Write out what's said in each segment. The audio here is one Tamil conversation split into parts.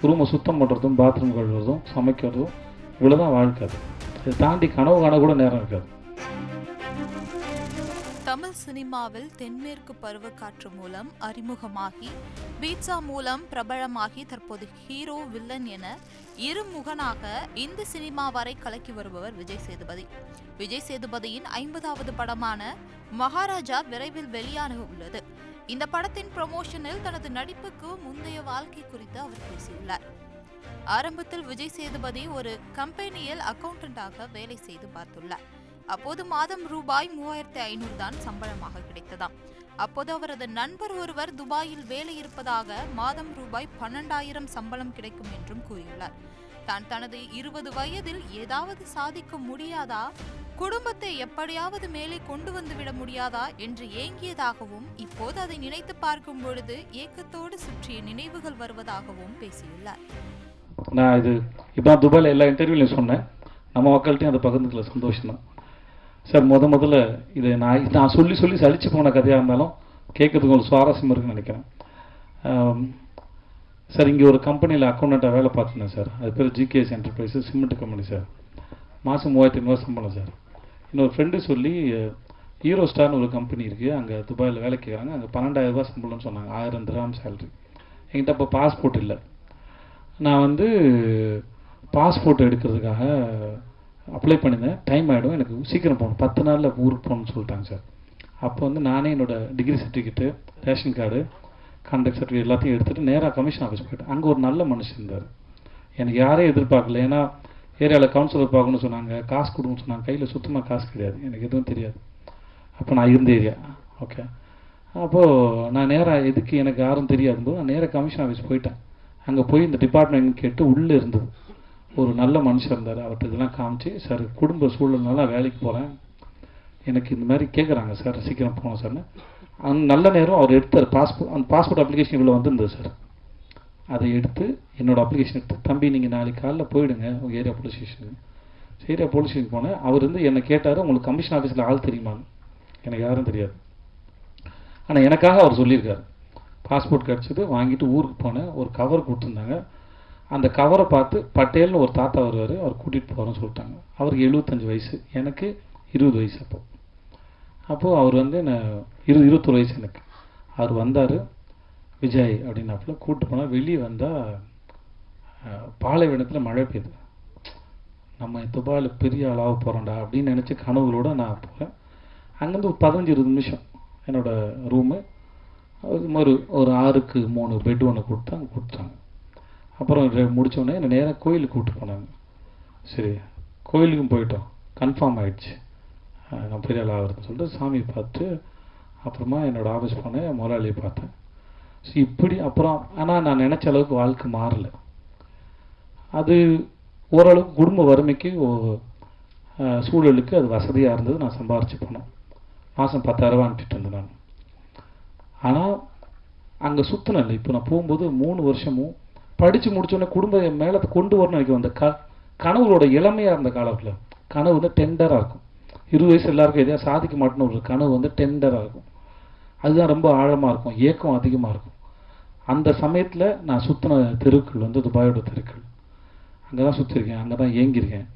ரூமை சுத்தம் பண்ணுறதும் பாத்ரூம் கழுவுறதும் சமைக்கிறதும் இவ்வளோதான் வாழ்க்கை. அது இதை தாண்டி கனவு காண கூட நேரம் இருக்காது. தமிழ் சினிமாவில் தென்மேற்கு பருவக்காற்று மூலம் அறிமுகமாகி பீட்சா மூலம் பிரபலமாகி தற்போது ஹீரோ வில்லன் என இருமுகனாக இந்த சினிமா வரை கலக்கி வருபவர் விஜய் சேதுபதி. விஜய் சேதுபதியின் 50வது படமான மகாராஜா விரைவில் வெளியாக உள்ளது. இந்த படத்தின் ப்ரமோஷனில் தனது நடிப்புக்கு முந்தைய வாழ்க்கை குறித்து அவர் பேசியுள்ளார். ஆரம்பத்தில் விஜய் சேதுபதி ஒரு கம்பெனியில் அக்கவுண்டன்டாக வேலை செய்து பார்த்துள்ளார். அப்போது மாதம் ரூபாய் 3500 தான் சம்பளமாக கிடைத்ததாம். அப்போது அவரது நண்பர் ஒருவர் துபாயில் வேலை இருப்பதாக மாதம் ரூபாய் 12,000 சம்பளம் கிடைக்கும் என்றும் கூறியுள்ளார். தான் தனது 20 வயதில் ஏதாவது சாதிக்க முடியாதா, குடும்பத்தை எப்படியாவது மேலே கொண்டு வந்து விட முடியாதா என்று ஏங்கியதாகவும், இப்போது அதை நினைத்து பார்க்கும் பொழுது ஏக்கத்தோடு சுற்றிய நினைவுகள் வருவதாகவும் பேசியுள்ளார். நான் இது இப்போ துபாயில் எல்லா இன்டர்வியூலையும் சொன்னேன். நம்ம மக்கள்கிட்டையும் அதை பகிர்ந்துக்கல, சந்தோஷம் தான் சார். முதல்ல இதை நான் சொல்லி சலிச்சு போன கதையாக இருந்தாலும் கேட்கறதுக்கு ஒரு சுவாரஸ்யம் இருக்குன்னு நினைக்கிறேன் சார். இங்கே ஒரு கம்பெனியில் அக்கௌண்டண்ட்டாக வேலை பார்த்துருந்தேன் சார். அது பேர் GKS enterprises, cement company sir. மாதம் 3500 சம்பளம் சார். இன்னொரு ஃப்ரெண்டு சொல்லி ஹீரோ ஸ்டார்னு ஒரு கம்பெனி இருக்குது, அங்கே துபாயில் வேலை கேட்குறாங்க, அங்கே 12,000 சம்பளம்னு சொன்னாங்க, 1000 திர்ஹாம் சேலரி. என்கிட்ட அப்போ பாஸ்போர்ட் இல்லை. நான் பாஸ்போர்ட் எடுக்கிறதுக்காக அப்ளை பண்ணியிருந்தேன். டைம் ஆகிடும், எனக்கு சீக்கிரம் போகணும், 10 நாளில் ஊருக்கு போகணும்னு சொல்லிட்டாங்க சார். அப்போ நானே என்னோடய degree certificate, ration card, contact certificate எல்லாத்தையும் எடுத்துகிட்டு நேராக கமிஷன் ஆஃபீஸ் போய்ட்டேன். அங்கே ஒரு நல்ல மனுஷன் இருந்தார். எனக்கு யாரையும் எதிர்பார்க்கல. ஏன்னா ஏரியாவில் கவுன்சிலர் பார்க்கணும்னு சொன்னாங்க, காசு கொடுக்கணும்னு சொன்னாங்க. கையில் சுத்தமாக காசு கிடையாது, எனக்கு எதுவும் தெரியாது. அப்போ நான் இருந்த ஏரியா ஓகே. அப்போது நான் நேராக எதுக்கு எனக்கு யாரும் தெரியாதும்போது நான் நேராக கமிஷன் ஆஃபீஸ் போயிட்டேன். அங்கே போய் இந்த டிபார்ட்மெண்ட் கேட்டு உள்ளே இருந்தது ஒரு நல்ல மனுஷன் இருந்தார். அவர்கிட்ட இதெல்லாம் காமிச்சு, சார் குடும்ப சூழல்னால வேலைக்கு போகிறேன், எனக்கு இந்த மாதிரி கேட்குறாங்க சார், சீக்கிரம் போகணும் சார்னு. அந்த நல்ல நேரம் அவர் எடுத்தார் பாஸ்போர்ட். அந்த பாஸ்போர்ட் அப்ளிகேஷன் இவ்வளோ வந்திருந்தது சார். அதை எடுத்து என்னோடய அப்ளிகேஷன் எடுத்து, தம்பி நீங்கள் நாளைக்கு காலையில் போயிடுங்க உங்கள் ஏரியா போலீஸ் ஸ்டேஷனுக்கு. ஏரியா போலீஸ் ஸ்டேஷனுக்கு போனேன். அவர் என்னை கேட்டார், உங்களுக்கு கமிஷன் ஆஃபீஸில் ஆள் தெரியுமான்னு. எனக்கு யாரும் தெரியாது. ஆனால் எனக்காக அவர் சொல்லியிருக்காரு. பாஸ்போர்ட் கிடச்சிது, வாங்கிட்டு ஊருக்கு போனேன். ஒரு கவர் கொடுத்துருந்தாங்க. அந்த கவரை பார்த்து பட்டேல்னு ஒரு தாத்தா வருவார், அவர் கூட்டிகிட்டு போகிறோன்னு சொல்லிட்டாங்க. அவருக்கு 75 வயசு, எனக்கு 20 வயசு. அப்போது அவர் என்ன 21 வயசு எனக்கு. அவர் வந்தார், விஜய் அப்படின்னாப்புல கூப்பிட்டு போனால். வெளியே வந்தால் பாலைவனத்தில் மழை பெய்யுது. நம்ம துபாயில் பெரிய ஆளாக போகிறோம்டா அப்படின்னு நினச்சி கனவுகளோடு நான் போகிறேன். அங்கேருந்து ஒரு 15-20 நிமிஷம் என்னோடய ரூமு. அது மாதிரி ஒரு 6க்கு 3 பெட் ஒன்று கொடுத்தாங்க. அப்புறம் முடித்தோடனே என்னை நேராக கோயிலுக்கு கூப்பிட்டு போனாங்க. சரி, கோயிலுக்கும் போயிட்டோம், கன்ஃபார்ம் ஆகிடுச்சு நான் பெரிய ஆள் ஆகிறதுன்னு சொல்லிட்டு சாமியை பார்த்து அப்புறமா என்னோடய ஆஃபீஸ் போனேன், முதலாளியை பார்த்தேன். ஸோ இப்படி அப்புறம் ஆனால் நான் நினச்ச அளவுக்கு வாழ்க்கை மாறலை. அது ஓரளவுக்கு குடும்ப வறுமைக்கு சூழலுக்கு அது வசதியாக இருந்தது. நான் சம்பாரிச்சு போனேன். மாதம் 10,000 அனுப்பிட்டு இருந்தேன் நான். ஆனால் அங்கே சுற்றினேன் இல்லை. இப்போ நான் போகும்போது 3 வருஷமும் படித்து முடித்தோடனே குடும்பம் மேலே கொண்டு வரணும் நினைக்கும். அந்த கனவுகளோட இளமையாக இருந்த காலத்தில் கனவு டெண்டராக இருக்கும். 20 வயசு எல்லாருக்கும் எதையா சாதிக்க மாட்டேன்னு ஒரு கனவு டெண்டராக இருக்கும். அதுதான் ரொம்ப ஆழமாக இருக்கும், ஏக்கம் அதிகமாக இருக்கும். அந்த சமயத்தில் நான் சுற்றின தெருக்கள் துபாயோட தெருக்கள். அங்கே தான் சுற்றிருக்கேன், அங்கே தான் ஏங்கியிருக்கேன்.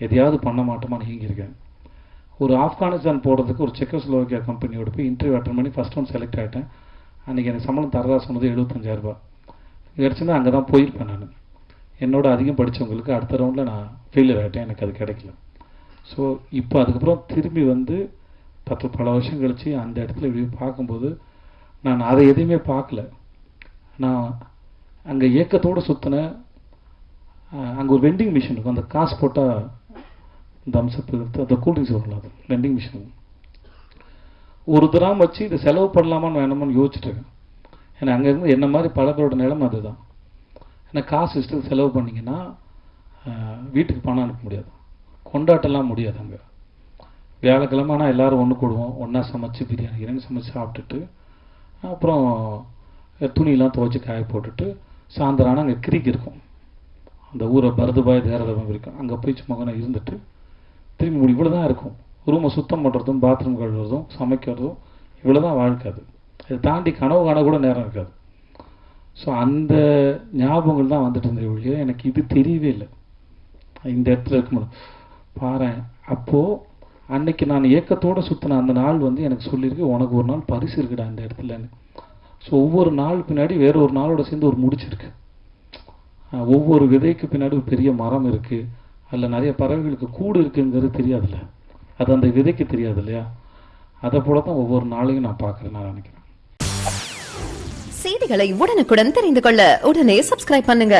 எதையாவது பண்ண மாட்டோமான்னு ஏங்கியிருக்கேன். ஒரு ஆப்கானிஸ்தான் போகிறதுக்கு ஒரு செக்கோஸ்லோவாக்கியா கம்பெனியோட போய் இன்டர்வியூ அட்டன் பண்ணி ஃபஸ்ட் ஒன் செலக்ட் ஆகிட்டேன். அன்றைக்கி எனக்கு சம்பளம் தரதா சொன்னது 75,000 கிடச்சுன்னா அங்கே தான் போயிருப்பேன் நான். என்னோட அதிகம் படித்தவங்களுக்கு அடுத்த ரவுண்டில் நான் ஃபெயிலியர் ஆகிட்டேன், எனக்கு அது கிடைக்கல. ஸோ இப்போ அதுக்கப்புறம் திரும்பி பல வருஷம் கழித்து அந்த இடத்துல இப்படி பார்க்கும்போது நான் அதை எதையுமே பார்க்கல. நான் அங்கே ஏக்கத்தோடு சுற்றினேன். அங்கே ஒரு வெண்டிங் மிஷின் இருக்கும், அந்த காசு போட்டால் தம்ஸ்அப் எடுத்து அந்த கூல்ட்ரிங்க்ஸ் வரலாம். அது வெண்டிங் மிஷின் ஒரு திராம் வச்சு இதை செலவு பண்ணலாமான்னு வேணாமான்னு யோசிச்சுட்ருக்கேன். ஏன்னா அங்கே இருந்து என்ன மாதிரி பல பேரோட நிலைமை அதுதான். ஏன்னா காசு இஷ்டத்துக்கு செலவு பண்ணிங்கன்னா வீட்டுக்கு பணம் அனுப்ப முடியாது, கொண்டாட்டெல்லாம் முடியாது. அங்கே வியாழக்கிழமை ஆனால் எல்லோரும் ஒன்று கூடுவோம், ஒன்றா சமைச்சு பிரியாணி சமைச்சு சாப்பிட்டுட்டு அப்புறம் துணியெல்லாம் துவைச்சி காய போட்டுட்டு சாயந்தரம் ஆனால் அங்கே கிரிக் இருக்கும், அந்த ஊரை பரதுபாய் தேரதம் இருக்கும். அங்கே போய் சும்மா இருந்துட்டு திரும்பி இவ்வளோ தான் இருக்கும். ரூமை சுத்தம் பண்ணுறதும் பாத்ரூம் கழுவுறதும் சமைக்கிறதும் இவ்வளோ தான் வாழ்க்கை. அது இதை தாண்டி கனவு காண கூட நேரம் இருக்காது. ஸோ அந்த ஞாபகங்கள் தான் வந்துட்டு இருந்தது ஒழிய எனக்கு இது தெரியவே இல்லை. இந்த இடத்துல இருக்கும்போது பாரேன், அப்போது அன்னைக்கு நான் ஏக்கத்தோடு சுற்றின அந்த நாள் வந்து எனக்கு சொல்லியிருக்கு, உனக்கு ஒரு நாள் பரிசு இருக்குடா இந்த இடத்துலன்னு. ஸோ ஒவ்வொரு நாள் பின்னாடி வேற ஒரு நாளோட சேர்ந்து ஒரு முடிச்சிருக்கு. ஒவ்வொரு விதைக்கு பின்னாடி ஒரு பெரிய மரம் இருக்குது, அதில் நிறைய பறவைகளுக்கு கூடு இருக்குங்கிறது தெரியாதுல்ல, அது அந்த விதைக்கு தெரியாது இல்லையா? அதை போல தான் ஒவ்வொரு நாளையும் நான் பார்க்குறேன், நான் நினைக்கிறேன். செய்திகளை உடனுக்குடன் தெரிந்து கொள்ள உடனே சப்ஸ்கிரைப் பண்ணுங்க.